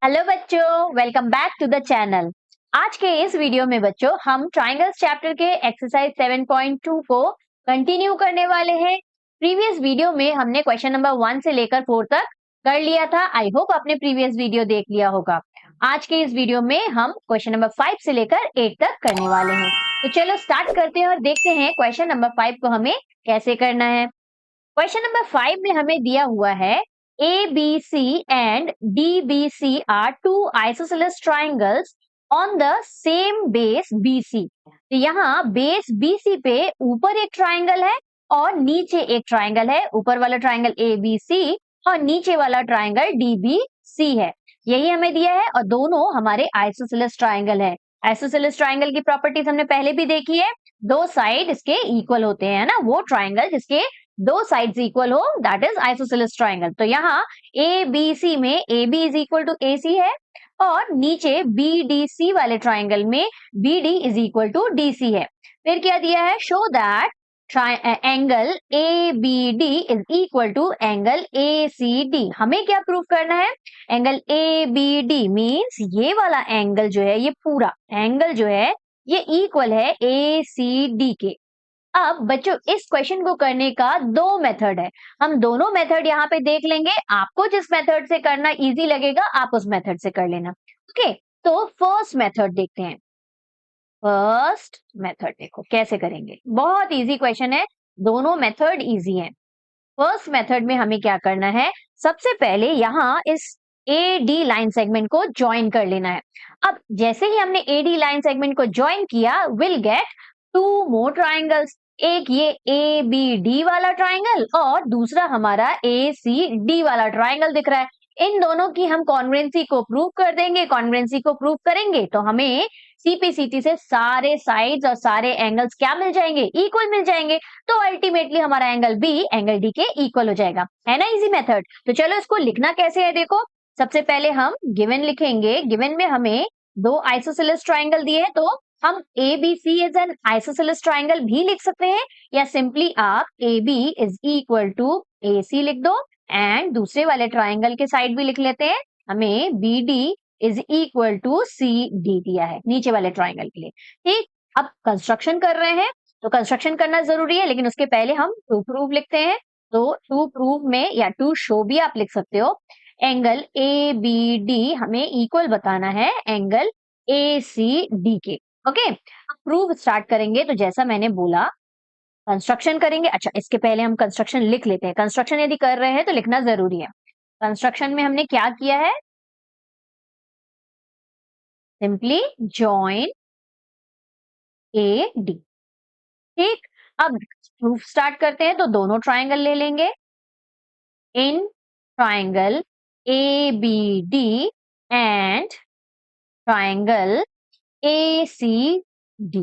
Hello बच्चों, welcome back to the channel. आज के इस वीडियो में बच्चों हम ट्राइंगल्स चैप्टर के एक्सरसाइज 7.2 को कंटिन्यू करने वाले हैं। प्रीवियस वीडियो में हमने क्वेश्चन नंबर 1 से लेकर 4 तक कर लिया था। आई होप आपने प्रीवियस वीडियो देख लिया होगा। आज के इस वीडियो में हम क्वेश्चन नंबर 5 से लेकर 8 तक करने वाले हैं। तो चलो स्टार्ट करते हैं और देखते हैं क्वेश्चन नंबर 5 को हमें कैसे करना है। क्वेश्चन नंबर 5 में हमें दिया हुआ है ABC and DBC are two isosceles triangles on the same base BC। तो यहाँ बेस BC पे ऊपर एक ट्राइंगल है और नीचे एक ट्राइंगल है। ऊपर वाला ट्राइंगल ABC और नीचे वाला ट्राइंगल DBC है। यही हमें दिया है और दोनों हमारे आइसोसेलेस ट्राइंगल है। आइसोसेलेस ट्राइंगल की प्रॉपर्टीज हमने पहले भी देखी है। दो साइड इसके इक्वल होते हैं ना, वो ट्राइंगल जिसके दो साइड्स इक्वल हो, दैट इज आइसोसेलेस ट्राइंगल। तो यहाँ ए बी सी में A B is equal to A C है और नीचे बी डी सी वाले ट्राइंगल में B D is equal to D C है। फिर क्या दिया है, show that angle A B D is equal to angle A C D. हमें क्या प्रूव करना है, angle A B D means ये वाला एंगल जो है, ये पूरा एंगल जो है ये इक्वल है ए सी डी के। अब बच्चों इस क्वेश्चन को करने का दो मेथड है। हम दोनों मेथड यहाँ पे देख लेंगे। आपको जिस मेथड से करना इजी लगेगा आप उस मेथड से कर लेना। ओके, तो फर्स्ट मेथड देखते हैं। फर्स्ट मेथड देखो कैसे करेंगे, बहुत इजी क्वेश्चन है, दोनों मेथड इजी हैं। फर्स्ट मेथड में हमें क्या करना है, सबसे पहले यहाँ इस ए डी लाइन सेगमेंट को ज्वाइन कर लेना है। अब जैसे ही हमने ए डी लाइन सेगमेंट को ज्वाइन किया, will get two more triangles. एक ये ए बी डी वाला ट्राइंगल और दूसरा हमारा ए सी डी वाला ट्राइंगल दिख रहा है। इन दोनों की हम कॉन्ग्रुएंसी को प्रूव कर देंगे। कॉन्ग्रुएंसी को प्रूव करेंगे तो हमें सीपीसीटी से सारे साइड्स और सारे एंगल्स क्या मिल जाएंगे, इक्वल मिल जाएंगे। तो अल्टीमेटली हमारा एंगल बी एंगल डी के इक्वल हो जाएगा, है ना, इजी मेथड। तो चलो इसको लिखना कैसे है देखो। सबसे पहले हम गिवन लिखेंगे। गिवन में हमें दो आइसोसेलेस ट्राइंगल दिए हैं, तो हम ABC is an isosceles triangle भी लिख सकते हैं, या सिंपली आप AB is equal to AC लिख दो एंड दूसरे वाले ट्राइंगल के साइड भी लिख लेते हैं। हमें BD is equal to CD दिया है नीचे वाले ट्राइंगल के लिए। ठीक, अब कंस्ट्रक्शन कर रहे हैं तो कंस्ट्रक्शन करना जरूरी है, लेकिन उसके पहले हम टू प्रूव लिखते हैं। तो टू प्रूव में या टू शो भी आप लिख सकते हो। एंगल ABD हमें इक्वल बताना है एंगल ACD के। ओके, अब प्रूव स्टार्ट करेंगे तो जैसा मैंने बोला कंस्ट्रक्शन करेंगे। अच्छा, इसके पहले हम कंस्ट्रक्शन लिख लेते हैं। कंस्ट्रक्शन यदि कर रहे हैं तो लिखना जरूरी है। कंस्ट्रक्शन में हमने क्या किया है, सिंपली जॉइन ए डी। ठीक, अब प्रूफ स्टार्ट करते हैं तो दोनों ट्राइंगल ले लेंगे। इन triangle A B D and triangle A C D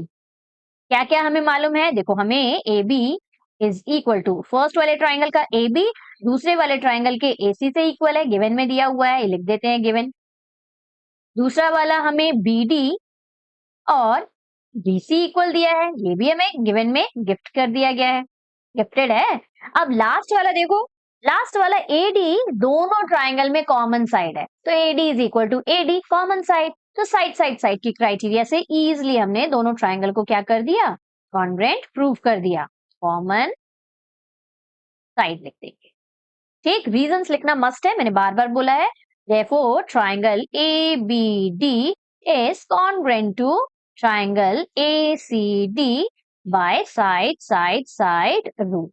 क्या क्या हमें मालूम है, देखो हमें A B is equal to first वाले ट्राइंगल का ए बी दूसरे वाले ट्राइंगल के ए सी से इक्वल है, गिवन में दिया हुआ है, ये लिख देते हैं गिवन। दूसरा वाला हमें बी डी और बी सी इक्वल दिया है, ये भी हमें गिवन में गिफ्ट कर दिया गया है, गिफ्टेड है। अब लास्ट वाला देखो, लास्ट वाला ए डी दोनों ट्राइंगल में कॉमन साइड है, तो A D is equal to A D common side. तो साइड साइड साइड की क्राइटेरिया से इजिली हमने दोनों ट्राइंगल को क्या कर दिया, कॉन्ग्रुएंट प्रूव कर दिया। कॉमन साइड लिख देंगे। ठीक, रीजंस लिखना मस्ट है, मैंने बार बार बोला है। therefore triangle ABD is congruent to triangle ACD by side side side rule।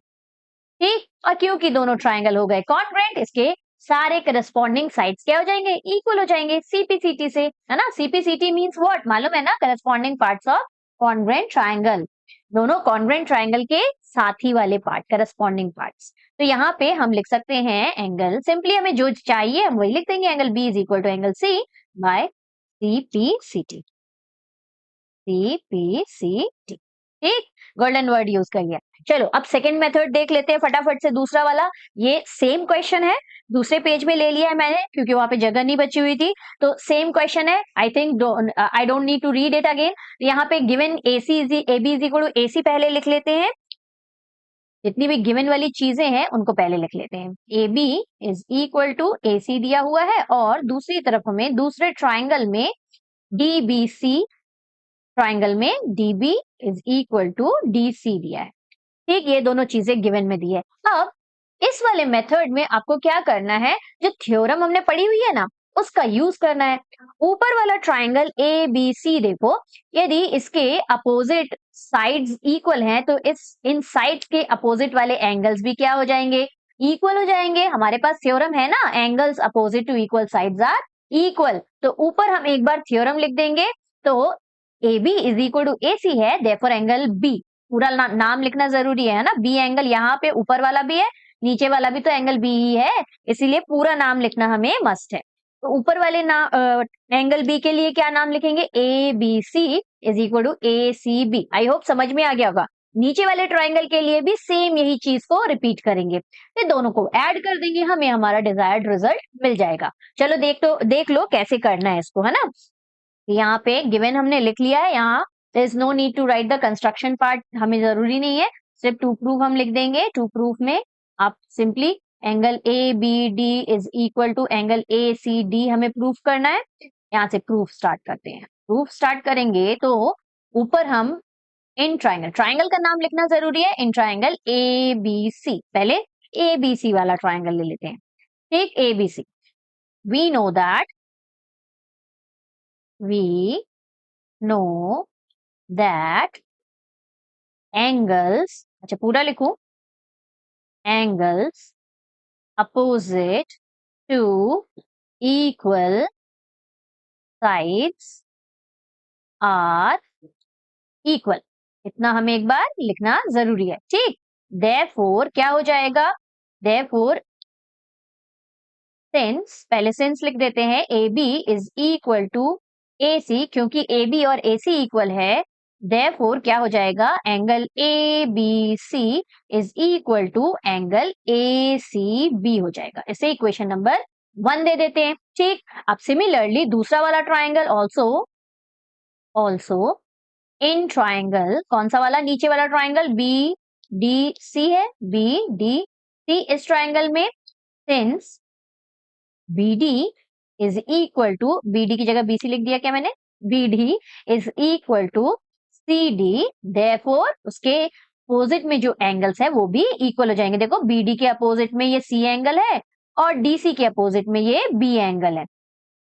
ठीक, और क्योंकि दोनों ट्राइंगल हो गए कॉन्ग्रुएंट, इसके सारे करस्पॉन्डिंग साइड्स क्या हो जाएंगे, इक्वल हो जाएंगे सीपीसीटी से, है ना। सीपीसीटी मींस व्हाट, मालूम है ना, corresponding parts of congruent triangle. दोनों कॉन्ग्रुएंट ट्राइंगल के साथी वाले पार्ट, करस्पॉन्डिंग पार्ट्स। तो यहाँ पे हम लिख सकते हैं एंगल, सिंपली हमें जो चाहिए हम वही लिख देंगे। Angle B is equal to angle C by CPCT. CPCT, ठीक, गोल्डन वर्ड यूज करिए। चलो अब सेकंड मेथड देख लेते हैं फटाफट से। दूसरा वाला ये सेम क्वेश्चन है, दूसरे पेज में ले लिया है मैंने क्योंकि वहां पे जगह नहीं बची हुई थी। तो सेम क्वेश्चन है, I think I don't need to read it again. यहाँ पे given AC AB is equal to AC पहले लिख लेते हैं जितनी भी गिवन वाली चीजें हैं उनको पहले लिख लेते हैं। A B is equal to A C दिया हुआ है और दूसरी तरफ हमें दूसरे ट्राइंगल में डी बी सी, ट्राइंगल में D B is equal to D C दिया है। ठीक, ये दोनों चीजें गिवन में दी है। अब इस वाले मेथड में आपको क्या करना है, जो थ्योरम हमने पढ़ी हुई है ना उसका यूज करना है। ऊपर वाला ट्राइंगल ए बी सी देखो, यदि इसके अपोजिट साइड्स इक्वल हैं तो इस इन साइड्स के अपोजिट वाले एंगल्स भी क्या हो जाएंगे, इक्वल हो जाएंगे। हमारे पास थ्योरम है ना, angles opposite to equal sides are equal. तो ऊपर हम एक बार थ्योरम लिख देंगे, तो A B is equal to A C है, देयरफॉर एंगल बी, पूरा नाम लिखना जरूरी है ना। बी एंगल यहाँ पे ऊपर वाला भी है, नीचे वाला भी तो एंगल बी ही है, इसीलिए पूरा नाम लिखना हमें मस्ट है। तो ऊपर वाले एंगल बी के लिए क्या नाम लिखेंगे, A B C is equal to A C B. I hope समझ में आ गया होगा। नीचे वाले ट्राइंगल के लिए भी सेम यही चीज को रिपीट करेंगे, फिर दोनों को ऐड कर देंगे, हमें हमारा डिजायर्ड रिजल्ट मिल जाएगा। चलो देख लो कैसे करना है इसको, है ना। यहाँ पे गिवन हमने लिख लिया है, यहाँ there is no need to write the construction part, हमें जरूरी नहीं है, सिर्फ टू प्रूफ हम लिख देंगे। टू प्रूफ में आप simply angle A B D is equal to angle A C D हमें प्रूफ करना है। यहाँ से प्रूफ स्टार्ट करते हैं। प्रूफ स्टार्ट करेंगे तो ऊपर हम इन ट्राइंगल, ट्राइंगल का नाम लिखना जरूरी है, इन ट्राइंगल ए बी सी, पहले ए बी सी वाला ट्राइंगल ले लेते हैं। ठीक, A B C, we know that, we know that angles, अच्छा पूरा लिखूं, angles opposite to equal sides are equal, इतना हमें एक बार लिखना जरूरी है। ठीक, therefore क्या हो जाएगा, therefore since, पहले since लिख देते हैं, AB is equal to AC, क्योंकि AB और AC इक्वल है, therefore क्या हो जाएगा, angle ABC is equal to angle ACB हो जाएगा। इसे इक्वेशन नंबर 1 दे देते हैं। ठीक, अब सिमिलरली दूसरा वाला ट्राइंगल ऑल्सो इन ट्राइंगल, कौन सा वाला, नीचे वाला ट्राइंगल BDC है, BDC, इस ट्राइंगल में since BD is equal to, BD की जगह BC लिख दिया क्या मैंने, BD is equal to CD, therefore उसके अपोजिट में जो एंगल्स है वो भी इक्वल हो जाएंगे। देखो BD के अपोजिट में ये C एंगल है और DC के अपोजिट में ये B एंगल है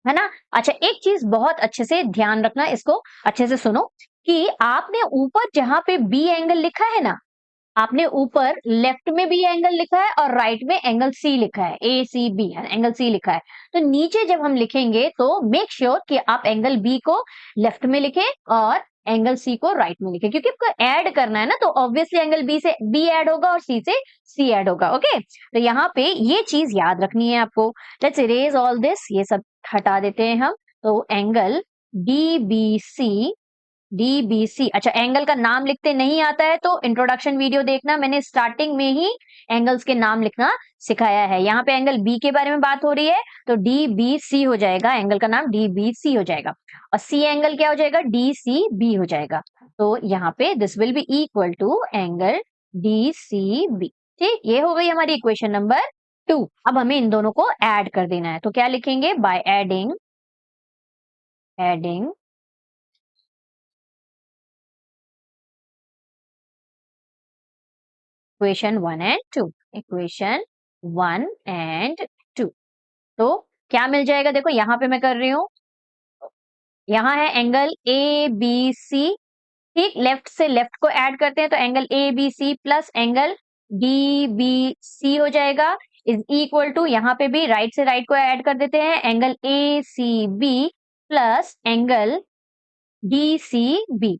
ना। अच्छा, एक चीज बहुत अच्छे से ध्यान रखना, इसको अच्छे से सुनो, कि आपने ऊपर जहां पे B एंगल लिखा है ना, आपने ऊपर लेफ्ट में भी एंगल लिखा है और राइट में एंगल सी लिखा है, ए सी बी एंगल सी लिखा है। तो नीचे जब हम लिखेंगे तो मेक श्योर कि आप एंगल बी को लेफ्ट में लिखें और एंगल सी को राइट में लिखें, क्योंकि आपको ऐड करना है ना, तो ऑब्वियसली एंगल बी से बी ऐड होगा और सी से सी ऐड होगा। ओके, तो यहाँ पे ये चीज याद रखनी है आपको। लेट्स इरेज ऑल दिस, ये सब हटा देते हैं हम। तो एंगल DBC, अच्छा एंगल का नाम लिखते नहीं आता है तो इंट्रोडक्शन वीडियो देखना, मैंने स्टार्टिंग में ही एंगल्स के नाम लिखना सिखाया है। यहाँ पे एंगल बी के बारे में बात हो रही है तो DBC हो जाएगा, एंगल का नाम DBC हो जाएगा, और सी एंगल क्या हो जाएगा, DCB हो जाएगा। तो यहाँ पे this will be equal to angle DCB। ठीक, ये हो गई हमारी इक्वेशन नंबर 2। अब हमें इन दोनों को ऐड कर देना है, तो क्या लिखेंगे, by adding equation 1 and 2, equation 1 and 2, तो क्या मिल जाएगा, देखो यहाँ पे मैं कर रही हूँ, यहाँ है एंगल ABC, ठीक, लेफ्ट से लेफ्ट को ऐड करते हैं तो angle ABC plus angle DBC हो जाएगा, इज इक्वल टू, यहाँ पे भी राइट से राइट को ऐड कर देते हैं, angle ACB plus angle DCB।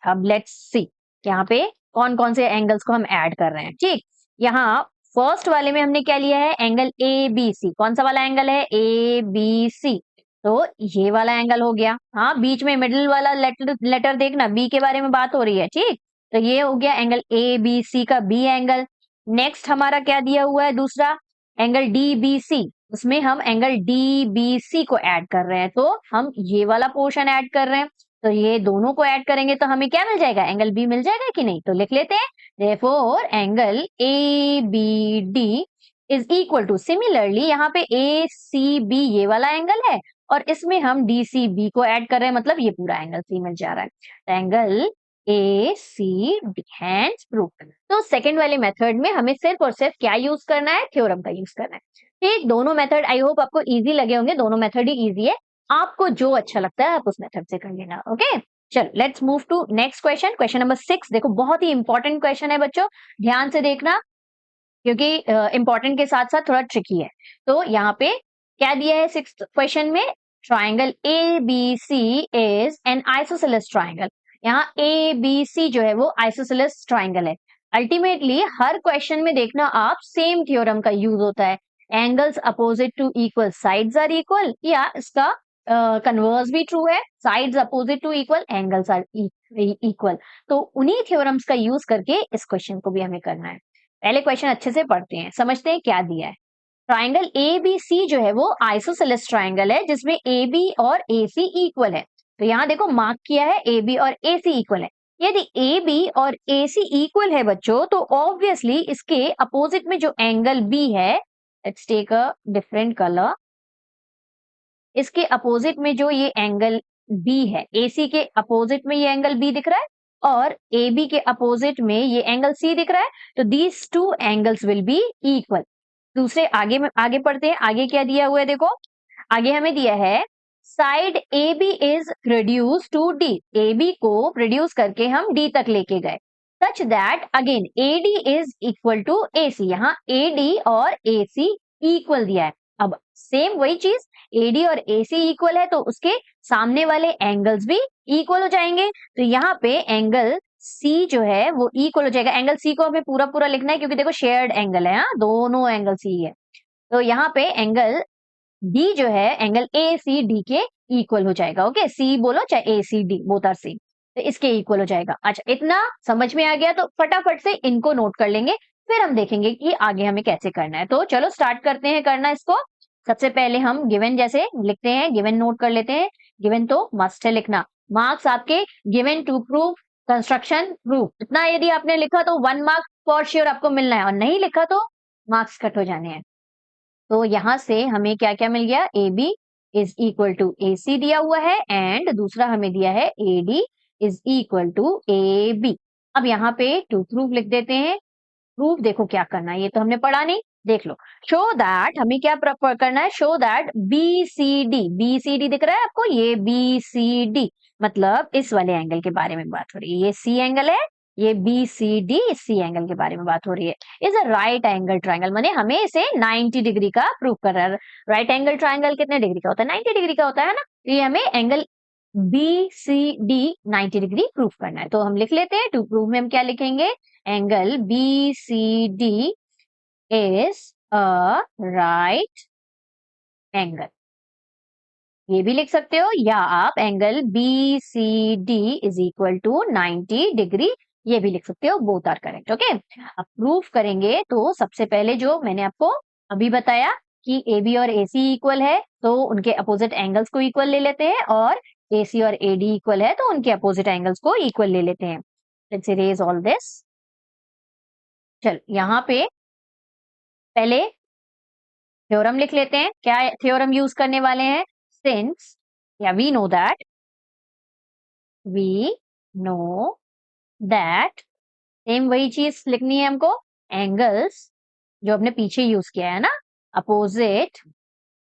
अब लेट्स सी यहाँ पे कौन कौन से एंगल्स को हम ऐड कर रहे हैं। ठीक, यहाँ फर्स्ट वाले में हमने क्या लिया है, एंगल ABC, कौन सा वाला एंगल है, ABC, तो ये वाला एंगल हो गया। हाँ, बीच में मिडिल वाला लेटर देखना, B के बारे में बात हो रही है। ठीक, तो ये हो गया एंगल ABC का B एंगल। नेक्स्ट हमारा क्या दिया हुआ है, दूसरा एंगल DBC, उसमें हम एंगल DBC को ऐड कर रहे हैं, तो हम ये वाला पोर्शन ऐड कर रहे हैं, तो ये दोनों को ऐड करेंगे तो हमें क्या मिल जाएगा, एंगल बी मिल जाएगा कि नहीं, तो लिख लेते हैं therefore angle A B D is equal to, similarly यहाँ पे ए सी बी ये वाला एंगल है और इसमें हम डी सी बी को ऐड कर रहे हैं, मतलब ये पूरा एंगल सी मिल जा रहा है, तो angle A C D, hence proof. तो सेकंड वाले मेथड में हमें सिर्फ और सिर्फ क्या यूज करना है, थ्योरम का यूज करना है। ठीक, दोनों मेथड आई होप आपको इजी लगे होंगे, दोनों मेथड ही इजी है, आपको जो अच्छा लगता है आप उस मेथड से कर लेना। ओके, चलो let's move to next question, question number 6। देखो बहुत ही इंपॉर्टेंट क्वेश्चन है बच्चों, ध्यान से देखना क्योंकि इंपॉर्टेंट के साथ साथ थोड़ा ट्रिकी है। तो यहाँ पे क्या दिया है 6th क्वेश्चन में, triangle A B C is an isosceles triangle. यहाँ ए बी सी जो है वो आइसोसेलेस ट्राइंगल है। अल्टीमेटली हर क्वेश्चन में देखना आप, सेम थ्योरम का यूज होता है, angles opposite to equal sides are equal, या इसका कन्वर्स भी ट्रू है, sides opposite to equal angles are equal. तो उन्हीं थ्योरम्स का यूज करके इस क्वेश्चन को भी हमें करना है। पहले क्वेश्चन अच्छे से पढ़ते हैं, समझते हैं क्या दिया है। ट्राइंगल ए बी सी जो है वो आइसोसेलेस ट्राइंगल है जिसमें ए बी और ए सी इक्वल है। तो यहाँ देखो मार्क किया है ए बी और ए सी इक्वल है। यदि ए बी और ए सी इक्वल है बच्चों तो ऑब्वियसली इसके अपोजिट में जो एंगल बी है, let's take a different colour, इसके अपोजिट में जो ये एंगल बी है, ए सी के अपोजिट में ये एंगल बी दिख रहा है और ए बी के अपोजिट में ये एंगल सी दिख रहा है, तो these two angles will be equal. दूसरे आगे पढ़ते हैं, आगे क्या दिया हुआ है देखो, आगे हमें दिया है side A B is reduce to D, A B को रिड्यूस करके हम डी तक लेके गए, such that again A D is equal to A C, यहाँ ए डी और ए सी इक्वल दिया है। अब सेम वही चीज, एडी और एसी इक्वल है तो उसके सामने वाले एंगल्स भी इक्वल हो जाएंगे, तो यहाँ पे एंगल सी जो है वो इक्वल हो जाएगा। एंगल सी को हमें पूरा पूरा लिखना है क्योंकि देखो शेयर्ड एंगल है, हाँ दोनों एंगल सी है, तो यहाँ पे एंगल डी जो है एंगल ए सी डी के इक्वल हो जाएगा। ओके, सी बोलो चाहे A C D, both are same, तो इसके इक्वल हो जाएगा। अच्छा, इतना समझ में आ गया तो फटाफट से इनको नोट कर लेंगे, फिर हम देखेंगे कि आगे हमें कैसे करना है। तो चलो स्टार्ट करते हैं करना इसको। सबसे पहले हम गिवन जैसे लिखते हैं, गिवन नोट कर लेते हैं, गिवन तो मस्ट है लिखना। मार्क्स आपके given to prove construction proof, इतना यदि आपने लिखा तो 1 मार्क फॉर श्योर आपको मिलना है, और नहीं लिखा तो मार्क्स कट हो जाने हैं। तो यहां से हमें क्या क्या मिल गया, A B is equal to A C दिया हुआ है, एंड दूसरा हमें दिया है A D is equal to A B. अब यहाँ पे टू प्रूफ लिख देते हैं। प्रूफ देखो क्या करना है, ये तो हमने पढ़ा नहीं, देख लो। शो दैट, हमें क्या करना है, show that B C D दिख रहा है आपको, ये बी सी डी मतलब इस वाले एंगल के बारे में बात हो रही है, ये सी एंगल है, ये बी सी डी इस सी एंगल के बारे में बात हो रही है, is a right angle triangle, माने हमें इसे 90 डिग्री का प्रूव कर रहा है। राइट एंगल ट्राइंगल कितने डिग्री का होता है, 90 डिग्री का होता है ना, तो ये हमें angle B C D 90 degree prove करना है। तो हम लिख लेते हैं, टू प्रूव में हम क्या लिखेंगे, angle B C D is a right angle, ये भी लिख सकते हो, या आप angle B C D is equal to 90 degree ये भी लिख सकते हो, बोथ आर करेक्ट। ओके, अब प्रूफ करेंगे तो सबसे पहले जो मैंने आपको अभी बताया कि ए बी और ए सी इक्वल है तो उनके अपोजिट एंगल्स को इक्वल ले लेते हैं, और ए सी और ए डी इक्वल है तो उनके अपोजिट एंगल्स को इक्वल ले लेते हैं। Let's erase all this. चल यहाँ पे पहले थ्योरम लिख लेते हैं, क्या थ्योरम यूज करने वाले हैं, सिंस या वी नो दैट सेम वही चीज लिखनी है हमको, एंगल्स जो हमने पीछे यूज किया है ना, opposite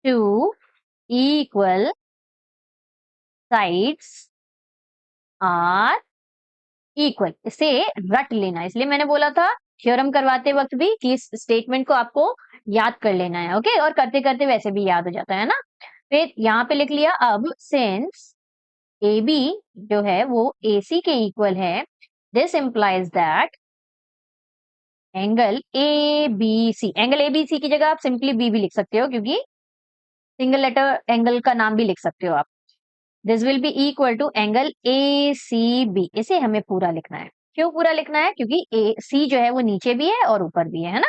to equal sides are equal, इसे रट लेना, इसलिए मैंने बोला था थ्योरम करवाते वक्त भी कि इस स्टेटमेंट को आपको याद कर लेना है। ओके, और करते करते वैसे भी याद हो जाता है ना। फिर यहाँ पे लिख लिया, अब सिंस ए बी जो है वो ए सी के इक्वल है, this implies that angle A B C, angle A B C की जगह आप सिंपली बी भी लिख सकते हो क्योंकि सिंगल लेटर एंगल का नाम भी लिख सकते हो आप। This will be equal to angle A C B, इसे हमें पूरा लिखना है। क्यों पूरा लिखना है, क्योंकि ए सी जो है वो नीचे भी है और ऊपर भी है ना।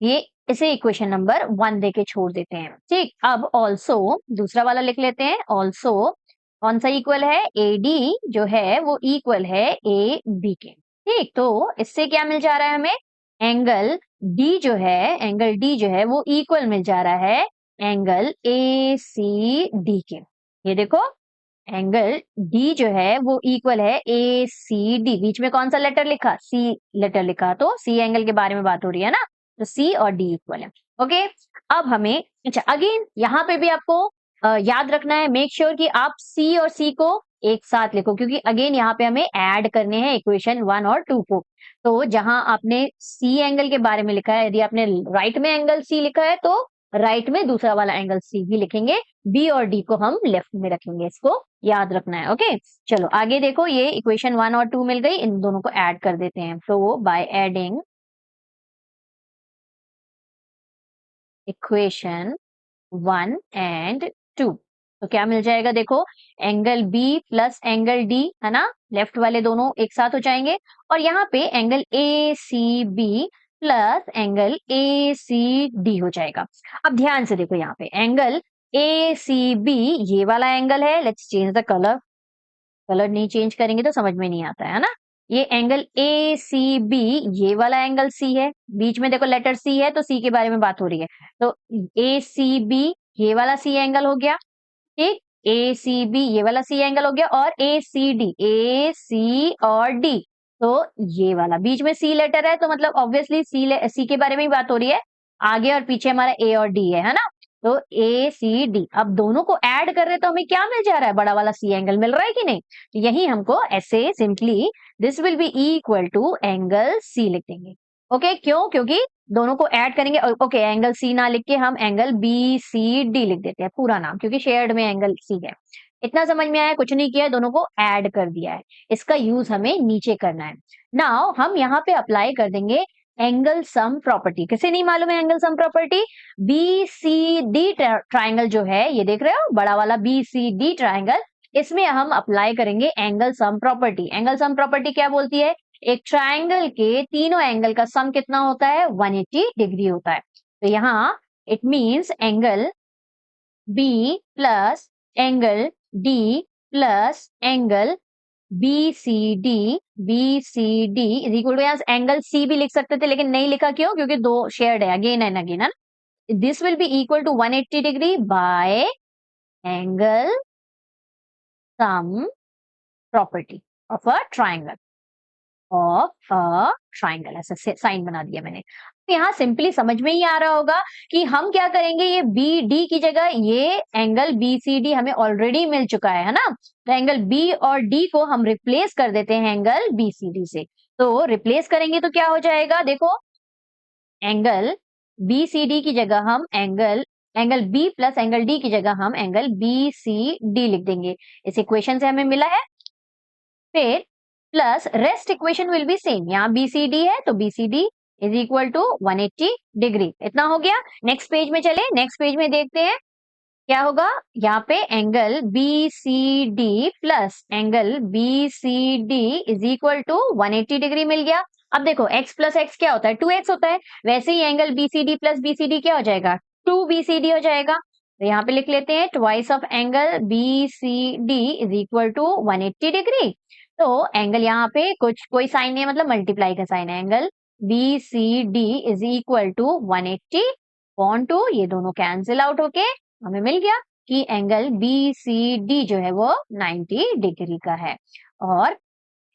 ये इसे इक्वेशन नंबर 1 देके छोड़ देते हैं। ठीक, अब ऑल्सो दूसरा वाला लिख लेते हैं, ऑल्सो कौन सा इक्वल है, AD जो है वो इक्वल है AB के। ठीक, तो इससे क्या मिल जा रहा है हमें, एंगल D जो है, एंगल D जो है वो इक्वल मिल जा रहा है एंगल ACD के। ये देखो, एंगल D जो है वो इक्वल है ACD। बीच में कौन सा लेटर लिखा, C लेटर लिखा, तो C एंगल के बारे में बात हो रही है ना, तो C और D इक्वल है। ओके, अब हमें, अच्छा अगेन यहाँ पे भी आपको याद रखना है, मेक श्योर कि आप C और C को एक साथ लिखो, क्योंकि अगेन यहाँ पे हमें ऐड करने हैं इक्वेशन 1 और 2 को। तो जहां आपने C एंगल के बारे में लिखा है, यदि आपने राइट में एंगल C लिखा है तो राइट में दूसरा वाला एंगल C भी लिखेंगे, B और D को हम लेफ्ट में रखेंगे, इसको याद रखना है। ओके, चलो आगे देखो, ये इक्वेशन 1 और 2 मिल गई, इन दोनों को ऐड कर देते हैं। तो बाय एडिंग इक्वेशन 1 एंड 2, तो क्या मिल जाएगा, देखो angle B plus angle D है ना, लेफ्ट वाले दोनों एक साथ हो जाएंगे, और यहाँ पे angle ACB plus angle ACD हो जाएगा। अब ध्यान से देखो, यहाँ पे एंगल ACB ये वाला एंगल है, let's change the colour, colour नहीं चेंज करेंगे तो समझ में नहीं आता है ना। ये एंगल ACB ये वाला एंगल C है, बीच में देखो लेटर C है तो C के बारे में बात हो रही है, तो ACB ये वाला C एंगल हो गया, ठीक, ACB ये वाला C एंगल हो गया, और ACD, AC और D, तो ये वाला बीच में C लेटर है, तो मतलब ऑब्वियसली C के बारे में ही बात हो रही है, आगे और पीछे हमारा A और D है ना, तो ACD। अब दोनों को ऐड कर रहे हैं तो हमें क्या मिल जा रहा है, बड़ा वाला C एंगल मिल रहा है कि नहीं, तो यही हमको ऐसे simply this will be equal to angle C लिख देंगे। ओके, क्यों, क्योंकि दोनों को ऐड करेंगे। ओके, एंगल C ना लिख के हम एंगल BCD लिख देते हैं पूरा नाम, क्योंकि शेयर्ड में एंगल C है। इतना समझ में आया, कुछ नहीं किया, दोनों को ऐड कर दिया है, इसका यूज हमें नीचे करना है। नाउ हम यहाँ पे अप्लाई कर देंगे एंगल सम प्रॉपर्टी। किसे नहीं मालूम है angle sum property, BCD triangle जो है, ये देख रहे हो बड़ा वाला BCD ट्राइंगल, इसमें हम अप्लाई करेंगे angle sum property. Angle sum property क्या बोलती है, एक ट्राइंगल के तीनों एंगल का सम कितना होता है, 180 डिग्री होता है। तो यहाँ it means angle B plus angle D plus angle BCD is equal to, यहाँ एंगल C भी लिख सकते थे लेकिन नहीं लिखा, क्यों, क्योंकि दो शेयर्ड है, अगेन एंड अगेन है। This will be equal to 180 degree by angle sum property of a triangle, ऐसा साइन बना दिया मैंने। यहाँ सिंपली समझ में ही आ रहा होगा कि हम क्या करेंगे, ये BD की जगह ये एंगल BCD हमें ऑलरेडी मिल चुका है ना, तो एंगल B और D को हम रिप्लेस कर देते हैं एंगल BCD से। तो रिप्लेस करेंगे तो क्या हो जाएगा, देखो एंगल BCD की जगह हम angle B plus angle D की जगह हम एंगल BCD लिख देंगे, इस इक्वेशन से हमें मिला है। फिर plus rest equation will be same, यहाँ BCD है तो BCD is equal to 180 degree, इतना हो गया। नेक्स्ट पेज में चले, नेक्स्ट पेज में देखते हैं क्या होगा, यहाँ पे angle BCD plus angle BCD is equal to 180 degree मिल गया। अब देखो x प्लस एक्स क्या होता है, 2x होता है, वैसे ही एंगल BCD प्लस BCD क्या हो जाएगा, 2BCD हो जाएगा। तो यहाँ पे लिख लेते हैं twice of angle BCD is equal to 180 degree. तो एंगल यहाँ पे कुछ कोई साइन नहीं है, मतलब मल्टीप्लाई का साइन है, angle BCD is equal to 180 upon 2, ये दोनों कैंसिल आउट होके हमें मिल गया कि एंगल BCD जो है वो 90 डिग्री का है, और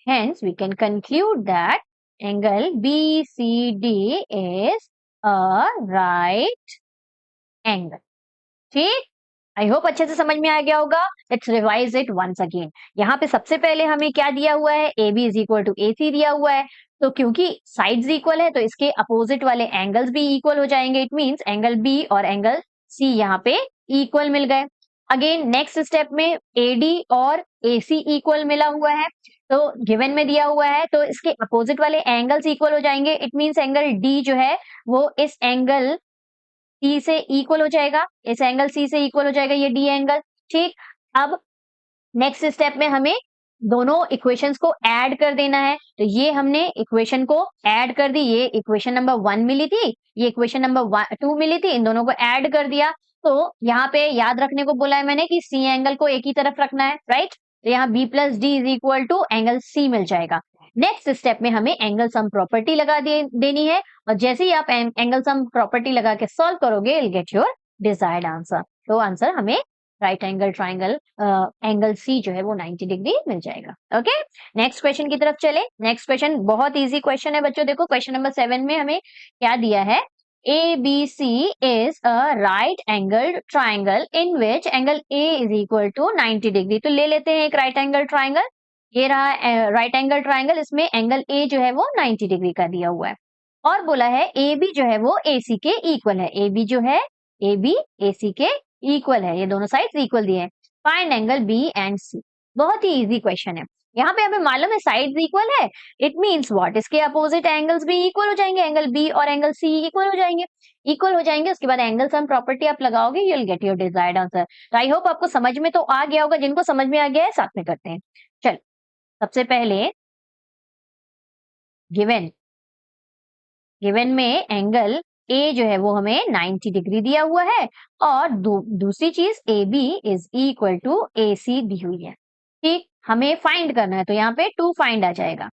hence we can conclude that angle BCD is a right angle। ठीक, आई होप अच्छे से समझ में आ गया होगा। Let's revise it once again. यहाँ पे सबसे पहले हमें क्या दिया हुआ है, AB is equal to AC दिया हुआ है, तो क्योंकि साइड्स इक्वल है तो इसके अपोजिट वाले एंगल्स भी इक्वल हो जाएंगे, इट मींस एंगल B और एंगल C यहाँ पे इक्वल मिल गए। अगेन नेक्स्ट स्टेप में AD और AC इक्वल मिला हुआ है, तो गिवन में दिया हुआ है तो इसके अपोजिट वाले एंगल्स इक्वल हो जाएंगे, इट मींस एंगल D जो है वो इस एंगल C से इक्वल हो जाएगा, इस एंगल C से इक्वल हो जाएगा ये D एंगल। ठीक, अब नेक्स्ट स्टेप में हमें दोनों इक्वेशंस को ऐड कर देना है, तो ये हमने इक्वेशन को ऐड कर दी, ये इक्वेशन नंबर 1 मिली थी, ये इक्वेशन नंबर 2 मिली थी, इन दोनों को ऐड कर दिया। तो यहाँ पे याद रखने को बोला है मैंने कि सी एंगल को एक ही तरफ रखना है, राइट? तो यहाँ B plus D is equal to angle C मिल जाएगा। नेक्स्ट स्टेप में हमें एंगल सम प्रॉपर्टी लगा देनी है, और जैसे ही आप एंगल सम प्रॉपर्टी लगा के सॉल्व करोगे, you'll get your desired answer. तो आंसर हमें right angle triangle angle C जो है वो 90 डिग्री मिल जाएगा। ओके, नेक्स्ट क्वेश्चन की तरफ चले। नेक्स्ट क्वेश्चन बहुत इजी क्वेश्चन है बच्चों। देखो क्वेश्चन नंबर 7 में हमें क्या दिया है, ABC is a right angled triangle in which angle A is equal to 90 degree. तो ले लेते हैं एक राइट एंगल ट्राइंगल। ये रहा राइट एंगल ट्राइंगल, इसमें एंगल A जो है वो 90 डिग्री का दिया हुआ है, और बोला है AB जो है वो AC के इक्वल है। AB जो है, AB AC के इक्वल है, ये दोनों साइड्स इक्वल दिए हैं। Find angle B and C। बहुत ही इजी क्वेश्चन है। यहाँ पे हमें मालूम है साइड्स इक्वल है, इट मींस व्हाट, इसके अपोजिट एंगल्स भी इक्वल हो जाएंगे, एंगल बी और एंगल सी इक्वल हो जाएंगे। इक्वल हो जाएंगे, उसके बाद एंगल सम प्रॉपर्टी आप लगाओगे, you will get your desired answer. तो आई होप आपको समझ में तो आ गया होगा। जिनको समझ में आ गया है साथ में करते हैं। चल, सबसे पहले गिवन गिवन में एंगल ए जो है वो हमें 90 डिग्री दिया हुआ है, और दूसरी चीज A B is equal to A C दी हुई है। ठीक, हमें फाइंड करना है, तो यहाँ पे टू फाइंड आ जाएगा।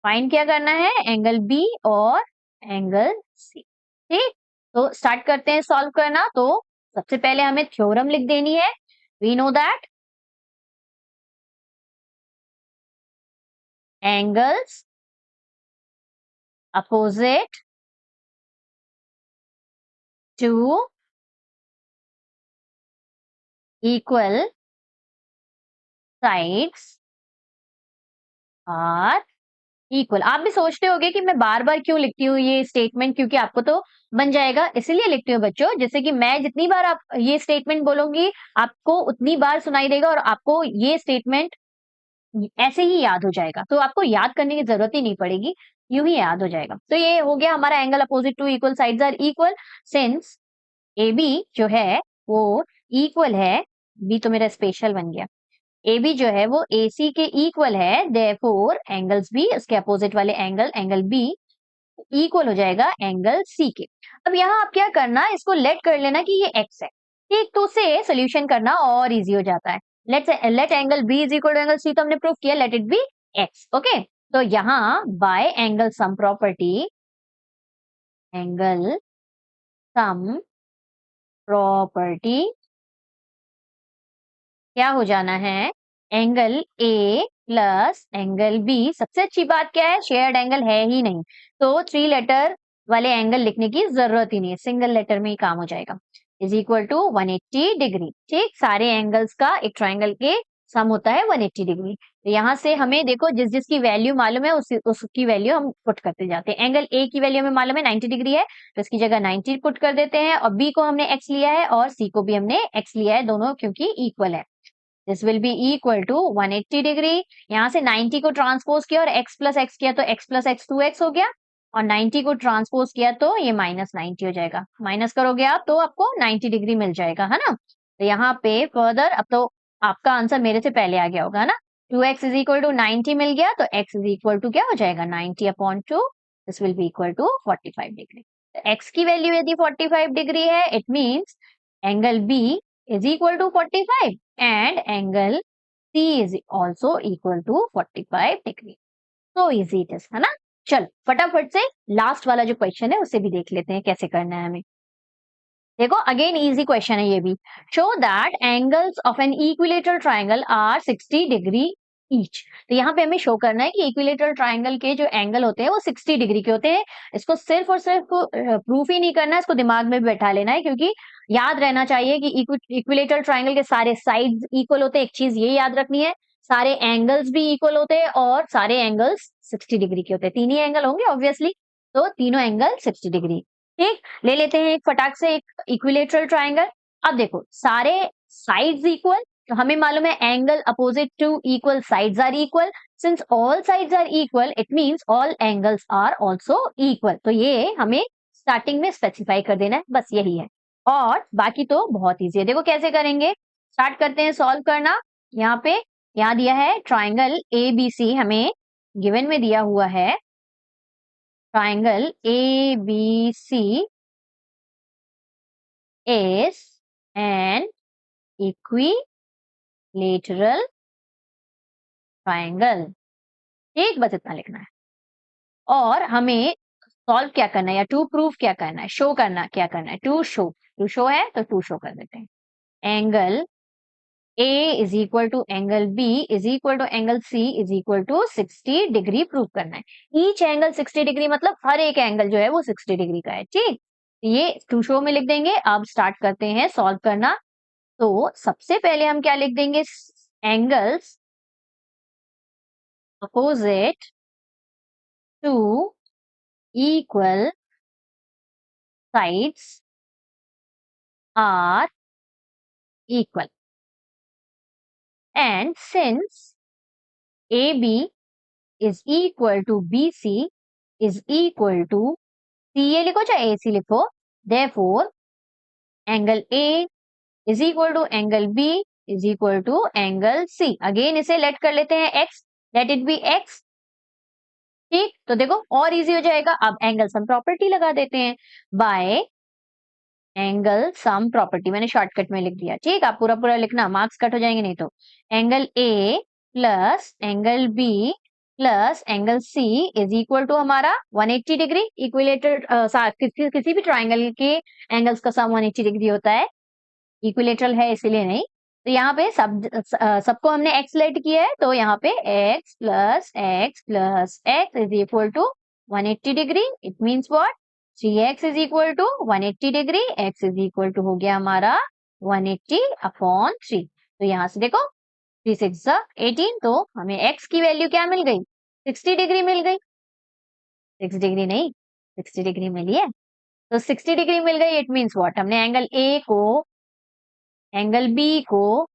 फाइंड क्या करना है, एंगल बी और एंगल सी। ठीक, तो स्टार्ट करते हैं सॉल्व करना। तो सबसे पहले हमें थ्योरम लिख देनी है। We know that angles opposite to equal sides are equal. आप भी सोचते होंगे कि मैं बार बार क्यों लिखती हूँ ये स्टेटमेंट, क्योंकि आपको तो बन जाएगा, इसीलिए लिखती हूँ बच्चों। जैसे कि मैं जितनी बार आप ये स्टेटमेंट बोलूंगी, आपको उतनी बार सुनाई देगा, और आपको ये स्टेटमेंट ऐसे ही याद हो जाएगा। तो आपको याद करने की जरूरत ही नहीं पड़ेगी, यूं ही याद हो जाएगा। तो ये हो गया हमारा angle opposite to equal sides are equal, since A B जो है वो इक्वल है, बी तो मेरा स्पेशल बन गया, ए बी जो है वो ए सी के इक्वल है, देयरफॉर एंगल्स बी, उसके अपोजिट वाले एंगल, एंगल बी इक्वल हो जाएगा एंगल सी के। अब यहाँ आप क्या करना, इसको लेट कर लेना कि ये एक्स है। ठीक, तो उसे सोल्यूशन करना और इजी हो जाता है। Let angle B is equal to angle C, तो हमने प्रूव किया, let it be x. Okay, तो यहाँ by angle sum property, angle sum property क्या हो जाना है, angle A plus angle B. सबसे अच्छी बात क्या है, शेयर्ड एंगल है ही नहीं, तो 3 लेटर वाले एंगल लिखने की जरूरत ही नहीं है, सिंगल लेटर में ही काम हो जाएगा। Is equal to 180 degree. ठीक, सारे एंगल्स का एक ट्राइंगल के सम होता है 180 डिग्री। तो यहाँ से हमें देखो, जिस जिसकी वैल्यू मालूम है उसकी वैल्यू हम पुट करते जाते हैं। एंगल ए की वैल्यू हमें मालूम है 90 डिग्री है, तो इसकी जगह 90 पुट कर देते हैं, और बी को हमने एक्स लिया है और सी को भी हमने एक्स लिया है, दोनों क्योंकि इक्वल है। This will be equal to 180 degree. यहाँ से 90 को ट्रांसपोज किया और x प्लस एक्स किया, तो x प्लस एक्स 2x हो गया, और 90 को ट्रांसपोज किया तो ये माइनस 90 हो जाएगा। माइनस करोगे आप तो आपको 90 डिग्री मिल जाएगा, है ना। तो यहाँ पे फर्दर अब तो आपका आंसर मेरे से पहले आ गया होगा, है ना। 2x इज इक्वल टू 90 मिल गया, तो x इज इक्वल टू क्या हो जाएगा, 90 upon 2। This will be equal to 45 degree. तो x की वैल्यू यदि 45 डिग्री है, it means angle B is equal to 45 and angle C is also equal to 45 degree. So easy it is, है ना। चल फटाफट से लास्ट वाला जो क्वेश्चन है उसे भी देख लेते हैं कैसे करना है हमें। देखो अगेन इजी क्वेश्चन है ये भी। Show that angles of an equilateral triangle are 60 degree each. तो यहाँ पे हमें शो करना है कि इक्विलेटरल ट्राइंगल के जो एंगल होते हैं वो 60 डिग्री के होते हैं। इसको सिर्फ और सिर्फ प्रूफ ही नहीं करना है, इसको दिमाग में भी बैठा लेना है, क्योंकि याद रहना चाहिए कि इक्विलेटरल ट्राइंगल के सारे साइड्स इक्वल होते हैं। एक चीज ये याद रखनी है, सारे एंगल्स भी इक्वल होते हैं और सारे एंगल्स 60 डिग्री के होते हैं। तीन ही एंगल होंगे ऑब्वियसली, तो तीनों एंगल 60 डिग्री। ठीक, ले लेते हैं एक फटाक से एक इक्विलेटरल ट्राइंगल। अब देखो सारे साइड्स इक्वल, तो हमें मालूम है angle opposite to equal sides are equal. Since all sides are equal, it means all angles are also equal. तो ये हमें स्टार्टिंग में स्पेसिफाई कर देना है, बस यही है। और बाकी तो बहुत इजी है। देखो कैसे करेंगे, स्टार्ट करते हैं सॉल्व करना। यहाँ पे यहाँ दिया है ट्राइंगल ए बी सी, हमें गिवन में दिया हुआ है triangle A B C is an equilateral triangle। ठीक, बस इतना लिखना है। और हमें सॉल्व क्या करना है या टू प्रूफ क्या करना है, शो करना क्या करना है, टू शो है तो टू शो कर देते हैं। Angle A is equal to angle B is equal to angle C is equal to 60 degree prove करना है। ईच एंगल 60 डिग्री मतलब हर एक एंगल जो है वो 60 डिग्री का है। ठीक, ये टू शो में लिख देंगे। अब स्टार्ट करते हैं सॉल्व करना। तो सबसे पहले हम क्या लिख देंगे, angles opposite to equal sides are equal, and since AB is equal to BC is equal to CA लिखो चाहे AC लिखो, therefore angle A is equal to angle B is equal to angle C। Again इसे late कर लेते हैं x, let it be x। ठीक, तो देखो और इजी हो जाएगा। अब एंगल सम प्रॉपर्टी लगा देते हैं, बाय एंगल सम प्रॉपर्टी मैंने शॉर्टकट में लिख दिया। ठीक, आप पूरा पूरा लिखना, मार्क्स कट हो जाएंगे नहीं तो। Angle A plus angle B plus angle C is equal to हमारा 180 डिग्री। इक्विलेटर किसी भी ट्राइंगल के एंगल्स का सम 180 डिग्री होता है, इक्विलेटरल है इसीलिए नहीं। तो यहाँ पे सबको हमने x लेट किया है, तो यहाँ पे x plus x is equal to 180 degree. It means what, 3x is equal to 180 degree, x is equal to हो गया हमारा 180 अपॉन 3। तो यहाँ से देखो 3 6 18, तो हमें x की वैल्यू क्या मिल गई, 60 डिग्री मिल गई। 6 डिग्री नहीं, 60 डिग्री मिली है। तो 60 डिग्री मिल गई, इट मीन्स व्हाट, हमने एंगल A को एंगल B को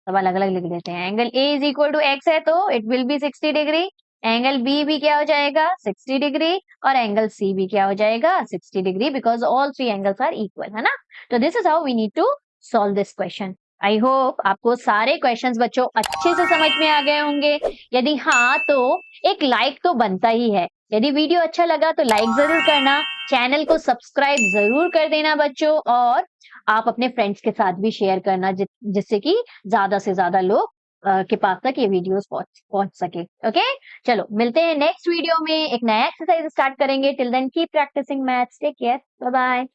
सब अलग अलग लिख देते हैं। Angle A is equal to x है तो it will be 60 degree, angle B भी क्या हो जाएगा 60 डिग्री, और एंगल C भी क्या हो जाएगा 60 degree, because all three angles are equal, है ना। तो this is how we need to solve this question. I hope आपको सारे क्वेश्चंस बच्चों अच्छे से समझ में आ गए होंगे। यदि हाँ तो एक लाइक तो बनता ही है। यदि वीडियो अच्छा लगा तो लाइक जरूर करना, चैनल को सब्सक्राइब जरूर कर देना बच्चों, और आप अपने फ्रेंड्स के साथ भी शेयर करना जिससे कि ज्यादा से ज्यादा लोग के पास तक ये वीडियोस पहुंच सके। ओके, चलो मिलते हैं नेक्स्ट वीडियो में, एक नया एक्सरसाइज स्टार्ट करेंगे। Till then keep practising maths, take care, bye bye.